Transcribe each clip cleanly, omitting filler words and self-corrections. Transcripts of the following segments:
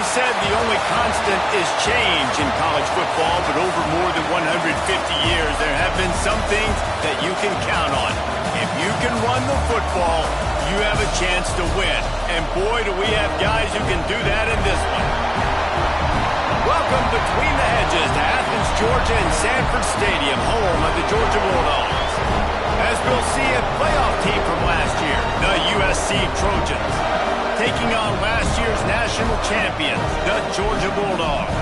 always said the only constant is change in college football, but over more than 150 years, there have been some things that you can count on. If you can run the football, you have a chance to win. And boy, do we have guys who can do that in this one. Welcome between the hedges to Athens, Georgia and Sanford Stadium, home of the Georgia Bulldogs. As we'll see, a playoff team from last year, the USC Trojans, taking on last year's national champions, the Georgia Bulldogs.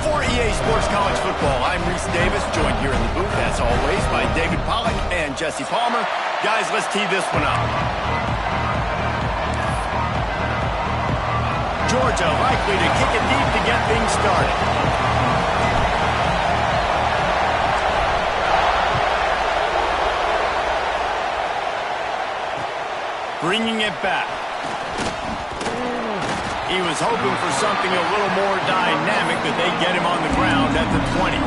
For EA Sports College Football, I'm Reese Davis, joined here in the booth, as always, by David Pollack and Jesse Palmer. Guys, let's tee this one up. Georgia likely to kick it deep to get things started. Bringing it back. He was hoping for something a little more dynamic, but they get him on the ground at the 20.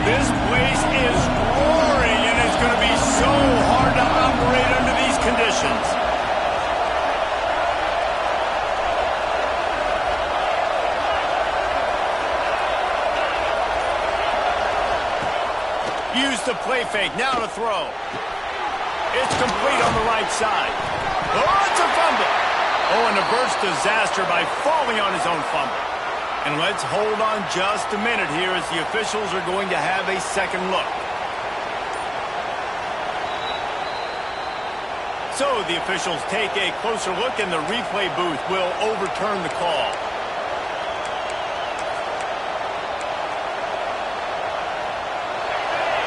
This place is roaring, and it's going to be so hard to operate under these conditions. Use the play fake, now to throw. It's complete on the right side. Oh, it's a fumble. Oh, and a burst disaster by falling on his own fumble. And let's hold on just a minute here as the officials are going to have a second look. So the officials take a closer look and the replay booth will overturn the call.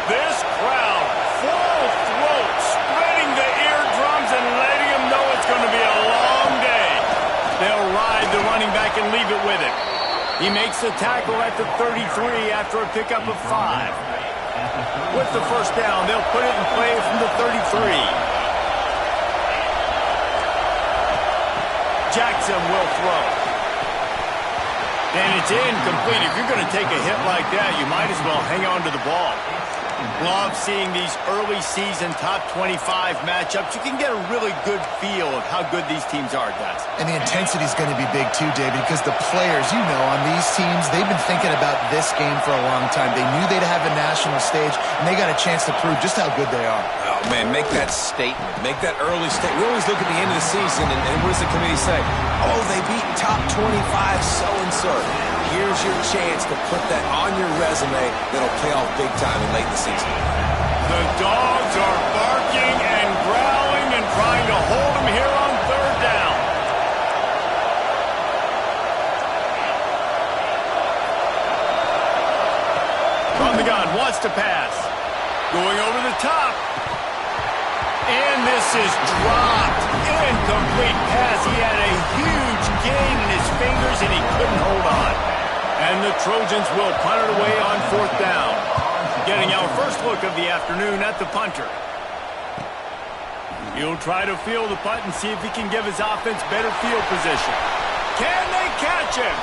This crowd, full throat, spreading the eardrums and letting him know it's going to be a long day. They'll ride the running back and leave it with him. He makes the tackle at the 33 after a pickup of 5. With the first down, they'll put it in play from the 33. Jackson will throw. And it's incomplete. If you're going to take a hit like that, you might as well hang on to the ball. Love seeing these early season top 25 matchups. You can get a really good feel of how good these teams are, guys. And the intensity is going to be big too, David, because the players, you know, on these teams, they've been thinking about this game for a long time. They knew they'd have a national stage, and they got a chance to prove just how good they are. Oh, man, make that statement. Make that early statement. We always look at the end of the season, and what does the committee say? Oh, they beat top 25 so-and-so. Here's your chance to put that on your resume that'll pay off big time in late in the season. The Dogs are barking and growling and trying to hold him here on third down. From the gun, wants to pass. Going over the top. And this is dropped. Incomplete pass. He had a huge gain in his fingers and he couldn't hold on. And the Trojans will punt it away on fourth down. Getting our first look of the afternoon at the punter. He'll try to field the punt and see if he can give his offense better field position. Can they catch him?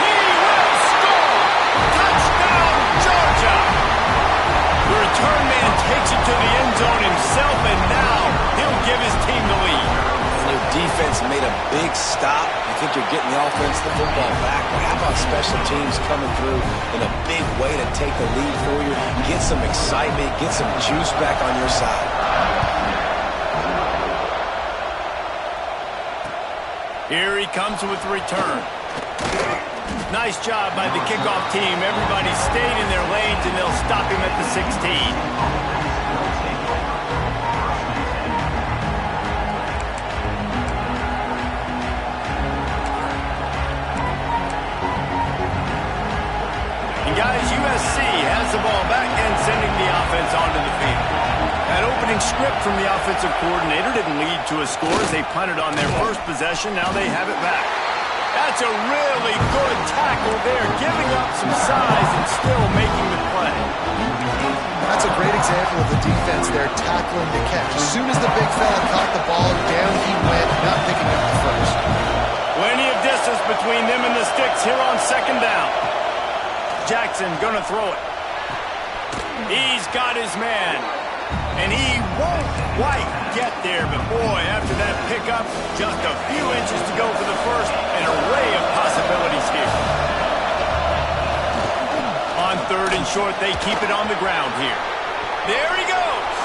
He will score! Touchdown, Georgia! The return man takes it to the end zone himself, and now he'll give his team the lead. Your defense made a big stop. You think you're getting the offense, the football back. But how about special teams coming through in a big way to take the lead for you? Get some excitement, get some juice back on your side. Here he comes with the return. Nice job by the kickoff team. Everybody stayed in their lanes, and they'll stop him at the 16. Guys, USC has the ball back and sending the offense onto the field. That opening script from the offensive coordinator didn't lead to a score as they punted on their first possession. Now they have it back. That's a really good tackle there, giving up some size and still making the play. That's a great example of the defense there, tackling the catch. As soon as the big fella caught the ball, down he went, not picking up the first. Plenty of distance between them and the sticks here on second down. Jackson gonna throw it. He's got his man. And he won't quite get there, but boy, after that pickup, just a few inches to go for the first, an array of possibilities here. On third and short, they keep it on the ground here. There he goes.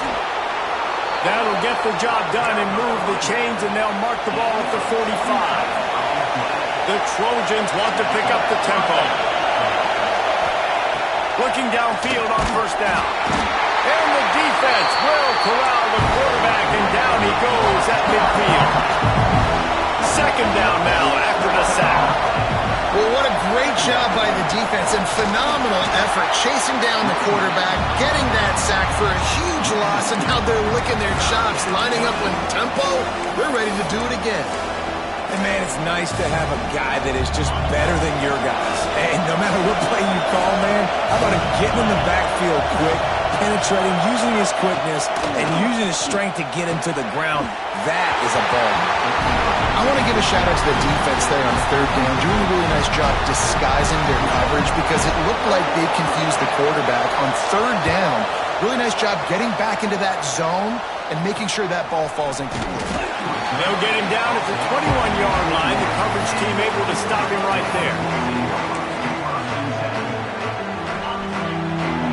That'll get the job done and move the chains, and they'll mark the ball at the 45. The Trojans want to pick up the tempo. Looking downfield on first down. And the defense will corral the quarterback, and down he goes at midfield. Second down now after the sack. Well, what a great job by the defense and phenomenal effort chasing down the quarterback, getting that sack for a huge loss, and now they're licking their chops, lining up with tempo. They're ready to do it again. And, man, it's nice to have a guy that is just better than your guys. And no matter what play you call, man, how about him getting in the backfield quick, penetrating, using his quickness, and using his strength to get him to the ground. That is a ball. I want to give a shout-out to the defense there on third down, doing a really nice job disguising their coverage because it looked like they confused the quarterback on third down. Really nice job getting back into that zone and making sure that ball falls incomplete. They'll get him down at the 21-yard line. The coverage team able to stop him right there.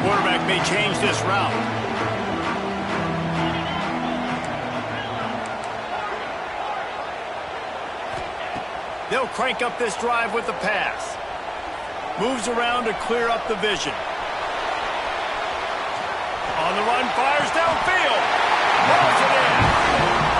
Quarterback may change this route. They'll crank up this drive with the pass. Moves around to clear up the vision. On the run, fires downfield. Hauls it in.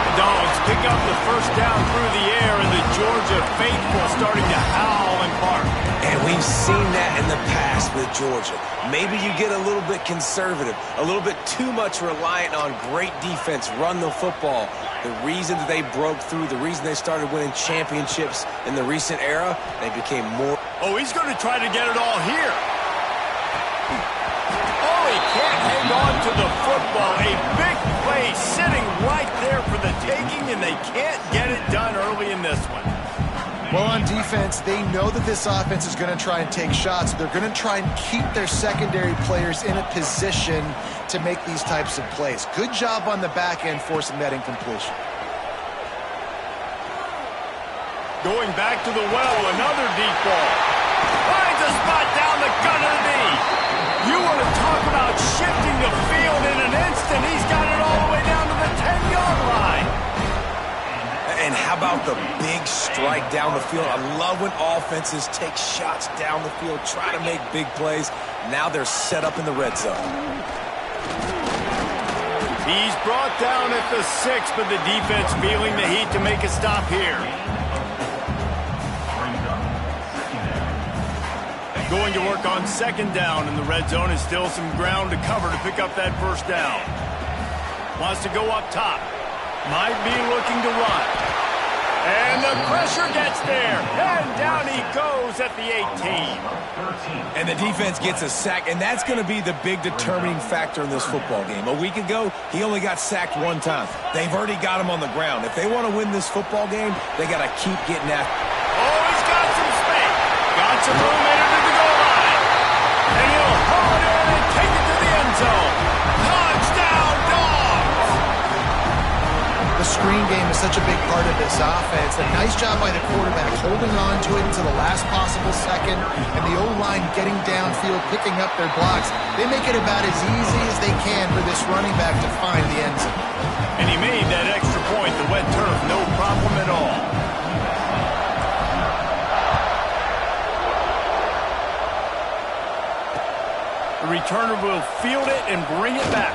The Dogs pick up the first down through the air, and the Georgia faithful starting to howl and bark. And we've seen that in the past with Georgia. Maybe you get a little bit conservative, a little bit too much reliant on great defense, run the football. The reason that they broke through, the reason they started winning championships in the recent era, they became more... Oh, he's going to try to get it all here. Oh, he can't hang on to the football. A big play sitting right there for the taking, and they can't get it done early in this one. Well, on defense, they know that this offense is going to try and take shots. They're going to try and keep their secondary players in a position to make these types of plays. Good job on the back end forcing that incompletion. Going back to the well, another deep ball. Finds a spot down the gut of the knee. You want to talk about shifting the field in an instant. He's got it all the way down to the 10-yard line. And how about the big strike down the field? I love when offenses take shots down the field, try to make big plays. Now they're set up in the red zone. He's brought down at the 6, but the defense feeling the heat to make a stop here. Going to work on second down in the red zone, and still some ground to cover to pick up that first down. Wants to go up top. Might be looking to run. And the pressure gets there. And down he goes at the 18. And the defense gets a sack, and that's going to be the big determining factor in this football game. A week ago, he only got sacked one time. They've already got him on the ground. If they want to win this football game, they got to keep getting after. Oh, he's got some space. Got some room in it to the goal line. And he'll haul it in and take it to the end zone. Touchdown, Dogs! The screen game is such a big part of this offense. A nice job by the quarterback holding on to it until the last possible second, and the O-line getting downfield, picking up their blocks. They make it about as easy as they can for this running back to find the end zone. And he made that extra point, the wet turf, no problem at all. The returner will field it and bring it back.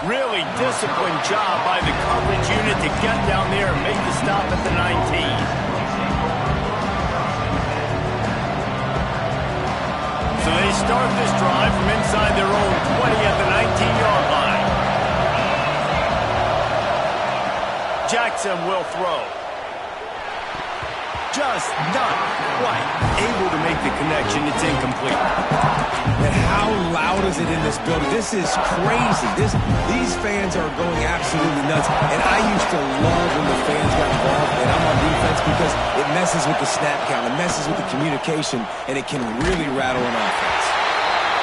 Really disciplined job by the coverage unit to get down there and make the stop at the 19. So they start this drive from inside their own 20 at the 19-yard line. Jackson will throw. Just not quite able to make the connection. It's incomplete. And how loud is it in this building? This is crazy. These fans are going absolutely nuts. And I used to love when the fans got involved, and I'm on defense, because it messes with the snap count, it messes with the communication, and it can really rattle an offense.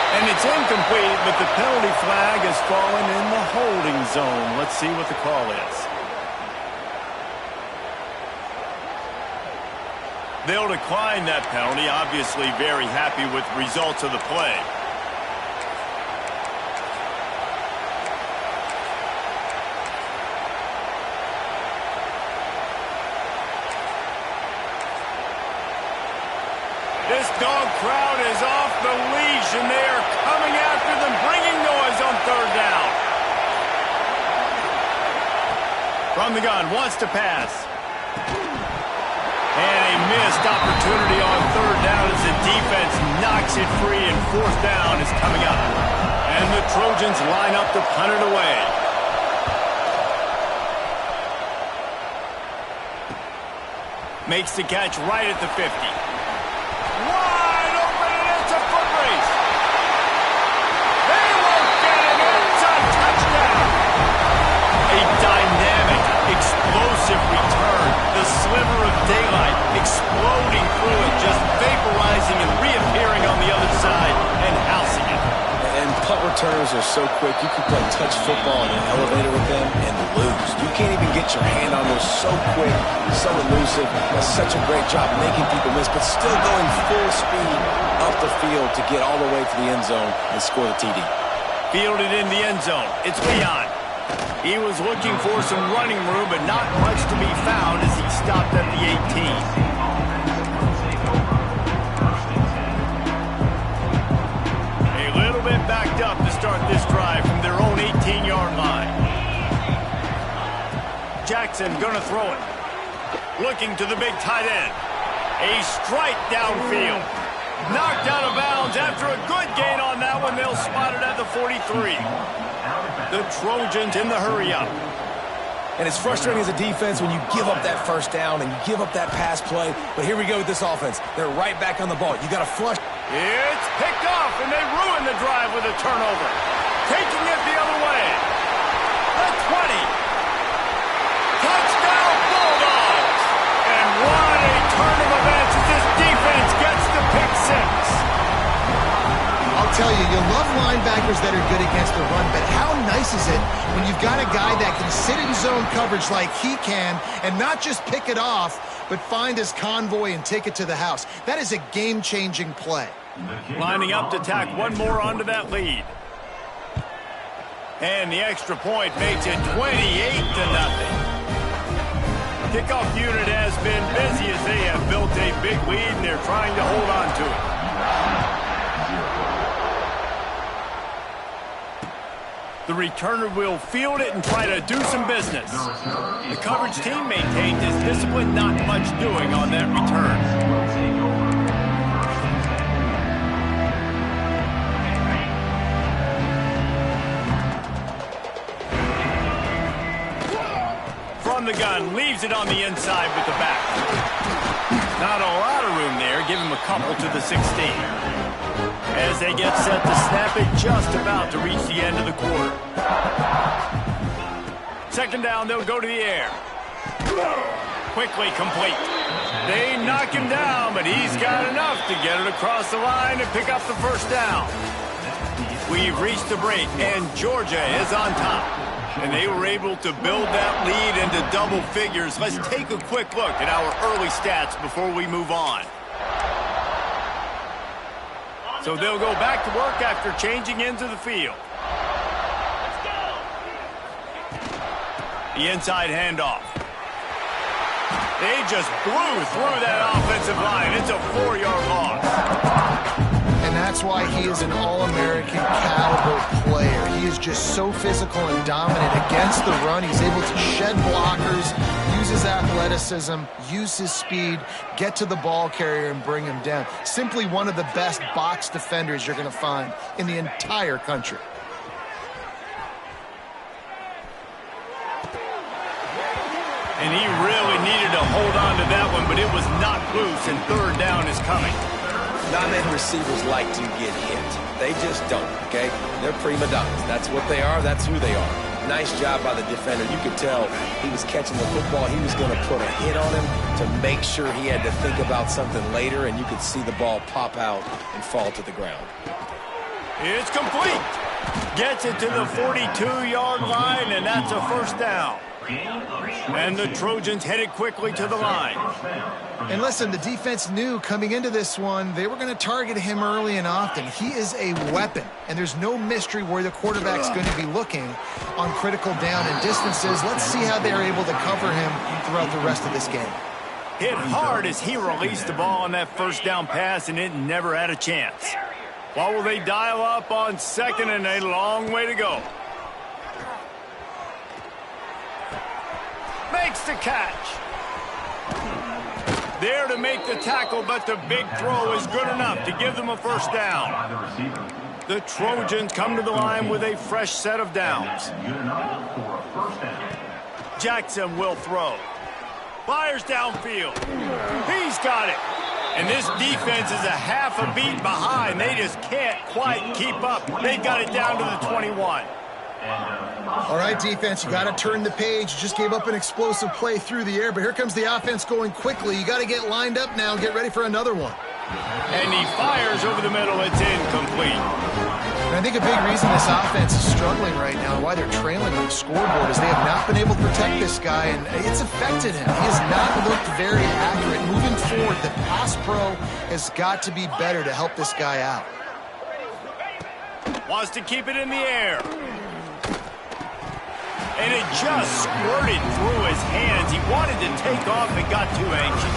And it's incomplete, but the penalty flag has fallen in the holding zone. Let's see what the call is. They'll decline that penalty, obviously very happy with the results of the play. This dog crowd is off the leash, and they are coming after them, bringing noise on third down. From the gun, wants to pass. And a missed opportunity on third down as the defense knocks it free, and fourth down is coming up. And the Trojans line up to punt it away. Makes the catch right at the 50. Wide open, and it's a foot race. They won't get it. It's a touchdown. A dynamic, explosive return. The sliver of daylight exploding through it, just vaporizing and reappearing on the other side and housing it. And punt returners are so quick. You can play touch football in an elevator with them and lose. You can't even get your hand on those. So quick, so elusive. Does such a great job making people miss, but still going full speed up the field to get all the way to the end zone and score the TD. Fielded in the end zone. It's Leon. He was looking for some running room, but not much to be found as he stopped at the 18. Backed up to start this drive from their own 18-yard line. Jackson gonna throw it. Looking to the big tight end. A strike downfield. Knocked out of bounds after a good gain on that one. They'll spot it at the 43. The Trojans in the hurry-up. And it's frustrating as a defense when you give up that first down and you give up that pass play. But here we go with this offense. They're right back on the ball. You got to flush. It's picked off, and they ruin the drive with a turnover. Taking it the other way. The 20. Touchdown Bulldogs. And what a turn of events as this defense gets the pick six. I'll tell you, you love linebackers that are good against the run, but how nice is it when you've got a guy that can sit in zone coverage like he can and not just pick it off, but find his convoy and take it to the house. That is a game-changing play. Lining up to tack one more onto that lead. And the extra point makes it 28-0. Kickoff unit has been busy as they have built a big lead, and they're trying to hold on to it. The returner will field it and try to do some business. The coverage team maintained his discipline, not much doing on that return. From the gun, leaves it on the inside with the back. Not a lot of room there, give him a couple to the 16. As they get set to snap it, just about to reach the end of the quarter. Second down, they'll go to the air. Quickly complete. They knock him down, but he's got enough to get it across the line and pick up the first down. We've reached the break, and Georgia is on top. And they were able to build that lead into double figures. Let's take a quick look at our early stats before we move on. So they'll go back to work after changing into the field. The inside handoff. They just blew through that offensive line. It's a 4-yard loss. And that's why he is an All-American caliber player. He is just so physical and dominant against the run. He's able to shed blockers, use his athleticism, use his speed, get to the ball carrier and bring him down. Simply one of the best box defenders you're going to find in the entire country. And he really needed to hold on to that one, but it was not loose, and third down is coming. Not many receivers like to get hit. They just don't, okay? They're prima donnas. That's what they are. That's who they are. Nice job by the defender. You could tell he was catching the football. He was going to put a hit on him to make sure he had to think about something later, and you could see the ball pop out and fall to the ground. It's complete. Gets it to the 42-yard line, and that's a first down. And the Trojans headed quickly to the line. And listen, the defense knew coming into this one, they were going to target him early and often. He is a weapon, and there's no mystery where the quarterback's going to be looking on critical down and distances. Let's see how they're able to cover him throughout the rest of this game. Hit hard as he released the ball on that first down pass, and it never had a chance. What will they dial up on second, and a long way to go? Makes the catch. There to make the tackle, but the big throw is good enough to give them a first down. The Trojans come to the line with a fresh set of downs. Jackson will throw. Fires downfield. He's got it. And this defense is a half a beat behind. They just can't quite keep up. They got it down to the 21. All right, defense, you got to turn the page. You just gave up an explosive play through the air, but here comes the offense going quickly. You got to get lined up now and get ready for another one. And he fires over the middle. It's incomplete. And I think a big reason this offense is struggling right now and why they're trailing on the scoreboard is they have not been able to protect this guy, and it's affected him. He has not looked very accurate. Moving forward, the pass pro has got to be better to help this guy out. Wants to keep it in the air. And it just squirted through his hands. He wanted to take off and got too anxious.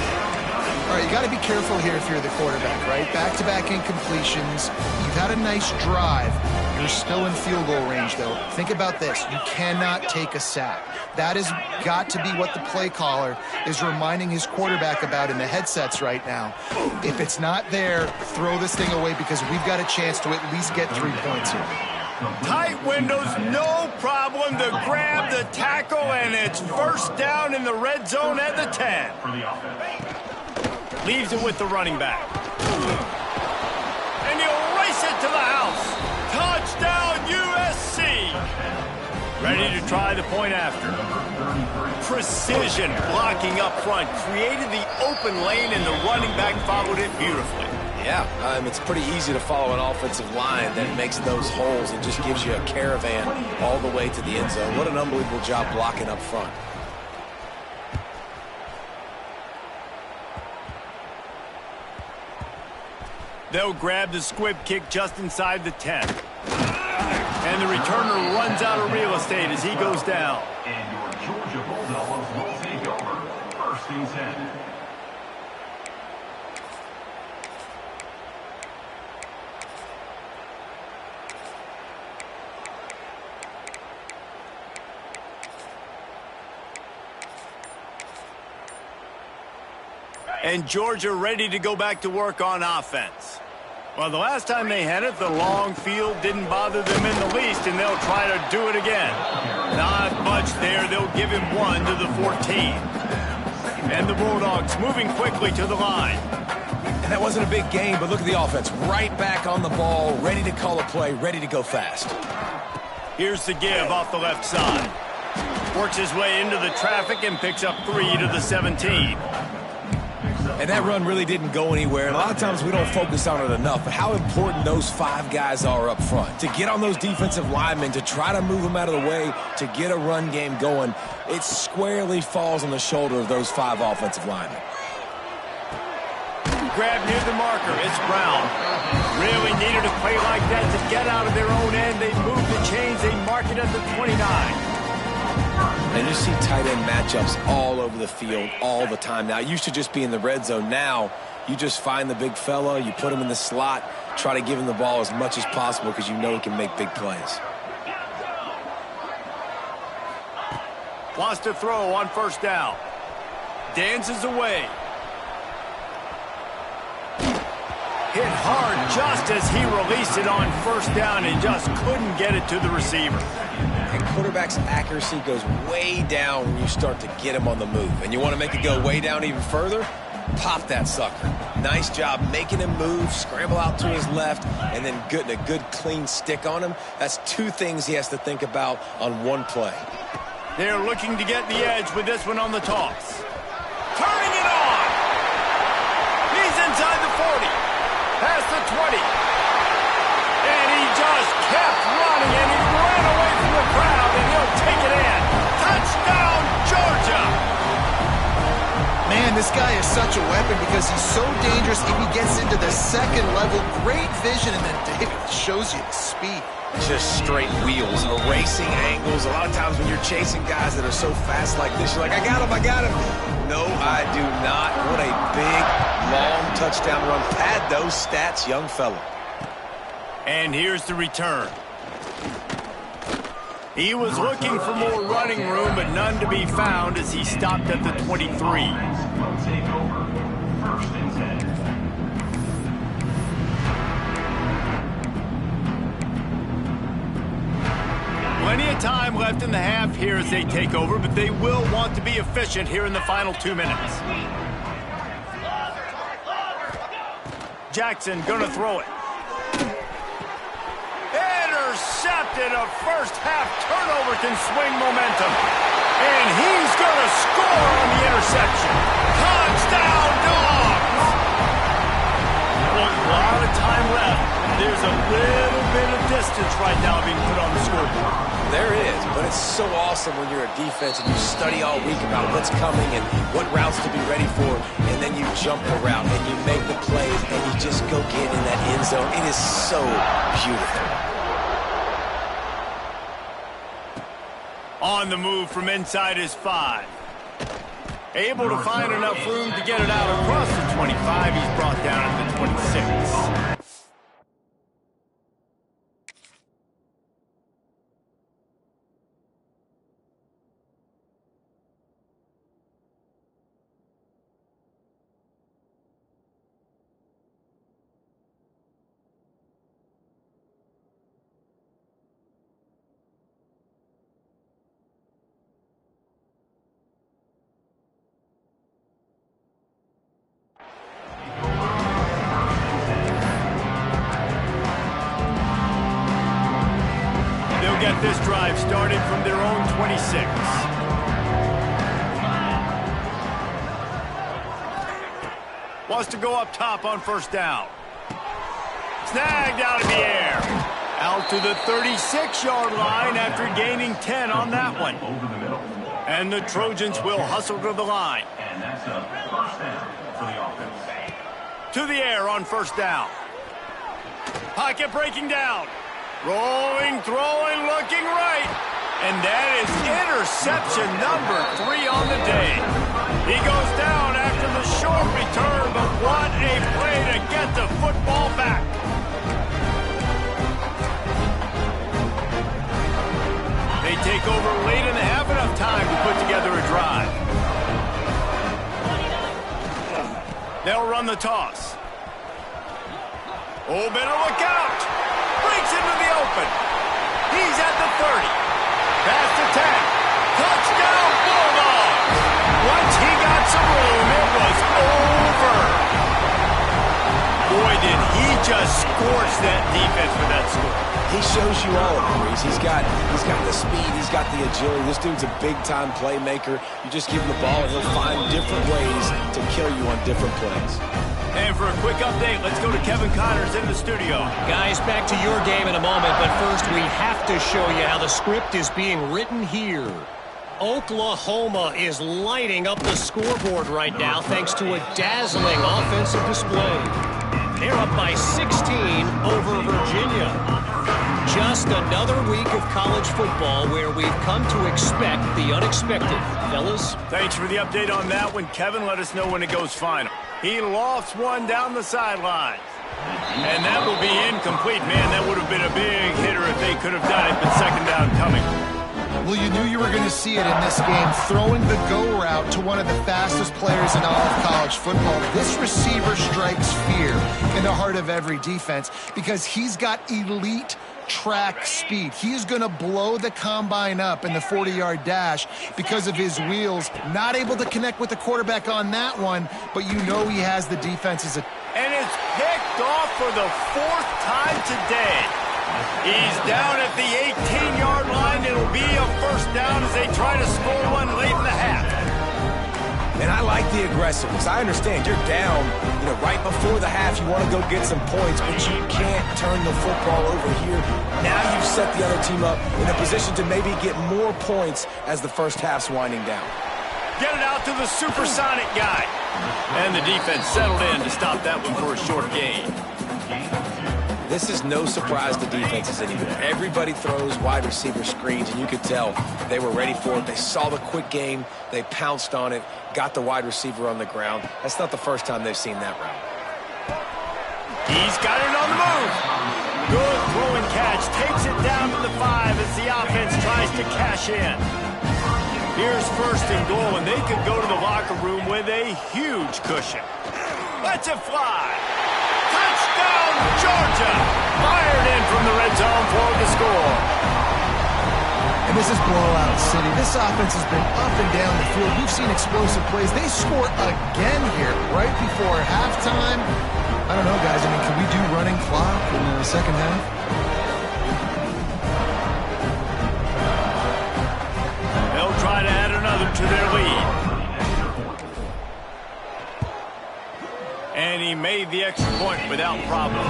All right, you got to be careful here if you're the quarterback, right? Back-to-back incompletions. You've had a nice drive. You're still in field goal range, though. Think about this. You cannot take a sack. That has got to be what the play caller is reminding his quarterback about in the headsets right now. If it's not there, throw this thing away because we've got a chance to at least get 3 points here. Tight windows, no problem to grab the tackle, and it's first down in the red zone at the 10. Leaves it with the running back. And he'll race it to the house. Touchdown, USC. Ready to try the point after. Precision blocking up front. Created the open lane, and the running back followed it beautifully. Yeah, it's pretty easy to follow an offensive line that makes those holes and just gives you a caravan all the way to the end zone. What an unbelievable job blocking up front. They'll grab the squib kick just inside the 10. And the returner runs out of real estate as he goes down. And your Georgia Bulldogs will take over. First and 10. And Georgia ready to go back to work on offense. Well, the last time they had it, the long field didn't bother them in the least, and they'll try to do it again. Not much there. They'll give him 1 to the 14. And the Bulldogs moving quickly to the line. And that wasn't a big game, but look at the offense. Right back on the ball, ready to call a play, ready to go fast. Here's the give off the left side. Works his way into the traffic and picks up 3 to the 17. And that run really didn't go anywhere. And a lot of times we don't focus on it enough, but how important those 5 guys are up front. To get on those defensive linemen, to try to move them out of the way, to get a run game going, it squarely falls on the shoulder of those 5 offensive linemen. Grab near the marker. It's Brown. Really needed a play like that to get out of their own end. They move the chains. They mark it at the 29. And you see tight end matchups all over the field all the time. Now, it used to just be in the red zone. Now, you just find the big fella, you put him in the slot, try to give him the ball as much as possible because you know he can make big plays. Wants to throw on first down. Dances away. Hit hard just as he released it on first down and just couldn't get it to the receiver. And quarterback's accuracy goes way down when you start to get him on the move. And you want to make it go way down even further? Pop that sucker. Nice job making him move, scramble out to his left, and then getting a good clean stick on him. That's 2 things he has to think about on one play. They're looking to get the edge with this one on the toss. Turning it on! He's inside the 40. Past the 20. And he such a weapon because he's so dangerous if he gets into the second level. Great vision, and then David shows you the speed. Just straight wheels, erasing angles. A lot of times when you're chasing guys that are so fast like this, you're like, I got him. No, I do not. What a big, long touchdown run. Pad those stats, young fella. And here's the return. He was looking for more running room, but none to be found as he stopped at the 23. Will take over. First and 10. Plenty of time left in the half here as they take over, but they will want to be efficient here in the final 2 minutes. Jackson gonna throw it. Intercepted. A first half turnover can swing momentum. And he's gonna score on the interception. Touchdown, Dogs! A lot of time left. There's a little bit of distance right now being put on the scoreboard. There is, but it's so awesome when you're a defense and you study all week about what's coming and what routes to be ready for, and then you jump the route and you make the plays and you just go get in that end zone. It is so beautiful. On the move from inside his 5. Able to find enough room to get it out across the 25. He's brought down at the 26. Get this drive started from their own 26. Wants to go up top on first down. Snagged out of the air. Out to the 36-yard line after gaining 10 on that one. And the Trojans will hustle to the line. And that's a first down for the offense. To the air on first down. Pocket breaking down. Rolling, throwing, looking right. And that is interception number 3 on the day. He goes down after the short return, but what a play to get the football back. They take over late in the half, enough time to put together a drive. They'll run the toss. Oh, better look out. Breaks into the open. He's at the 30. Past the 10. Touchdown, Bulldogs. Once he got some room, it was over. Boy, did he just scorch that defense with that score. He shows you all of it, Reese. He's got the speed, he's got the agility. This dude's a big-time playmaker. You just give him the ball, and he'll find different ways to kill you on different plays. And for a quick update, let's go to Kevin Connors in the studio. Guys, back to your game in a moment, but first we have to show you how the script is being written here. Oklahoma is lighting up the scoreboard right now thanks to a dazzling offensive display. They're up by 16 over Virginia. Just another week of college football where we've come to expect the unexpected. Fellas? Thanks for the update on that one, Kevin. Let us know when it goes final. He lofts one down the sideline. And that will be incomplete. Man, that would have been a big hitter if they could have done it, but second down coming. Well, you knew you were going to see it in this game, throwing the go route to one of the fastest players in all of college football. This receiver strikes fear in the heart of every defense because he's got elite track speed. He is going to blow the combine up in the 40-yard dash because of his wheels. Not able to connect with the quarterback on that one, but you know he has the defense's attention. And it's picked off for the 4th time today. He's down at the 18-yard line. It'll be a first down as they try to score one late in the half. And I like the aggressiveness. I understand you're down, right before the half. You want to go get some points, but you can't turn the football over here. Now you've set the other team up in a position to maybe get more points as the first half's winding down. Get it out to the supersonic guy. And the defense settled in to stop that one for a short gain. This is no surprise to defenses anymore. Everybody throws wide receiver screens, and you could tell they were ready for it. They saw the quick game. They pounced on it, got the wide receiver on the ground. That's not the first time they've seen that route. He's got it on the move. Good throw and catch. Takes it down to the 5 as the offense tries to cash in. Here's 1st and goal, and they could go to the locker room with a huge cushion. Lets it fly. Touchdown, Georgia. Fired in from the red zone for the score. And this is blowout city. This offense has been up and down the field. We've seen explosive plays. They score again here right before halftime. I don't know, guys. I mean, can we do running clock in the second half? They'll try to add another to their lead. And he made the extra point without problem.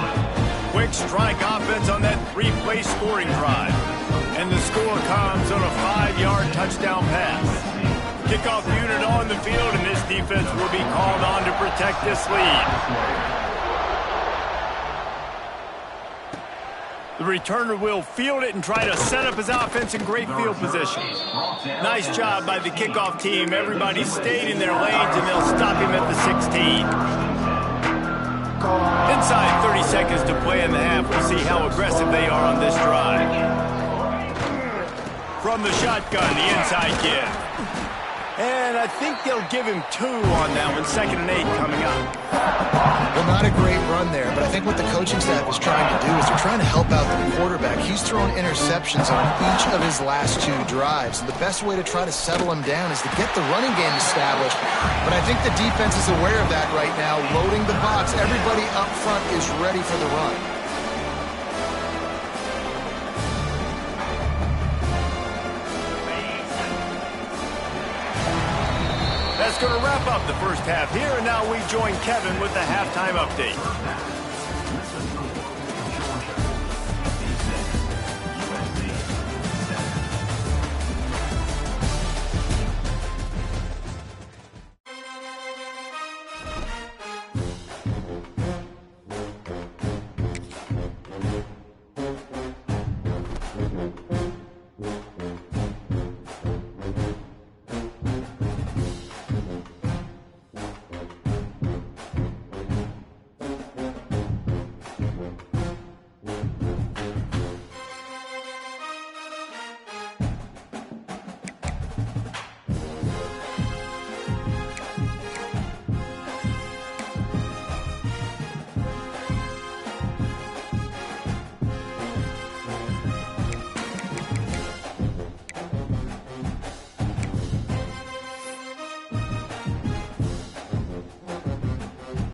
Quick strike offense on that 3-play scoring drive. And the score comes on a 5-yard touchdown pass. Kickoff unit on the field, and this defense will be called on to protect this lead. The returner will field it and try to set up his offense in great field position. Nice job by the kickoff team. Everybody stayed in their lanes, and they'll stop him at the 16. Inside 30 seconds to play in the half. We'll see how aggressive they are on this drive. From the shotgun, the inside give. And I think they'll give him 2 on that one. 2nd and 8 coming up. Well, not a great run there, but I think what the coaching staff is trying to do is they're trying to help out the quarterback. He's thrown interceptions on each of his last 2 drives. And the best way to try to settle him down is to get the running game established. But I think the defense is aware of that right now, loading the box. Everybody up front is ready for the run. That's going to wrap up the first half here, and now we join Kevin with the halftime update.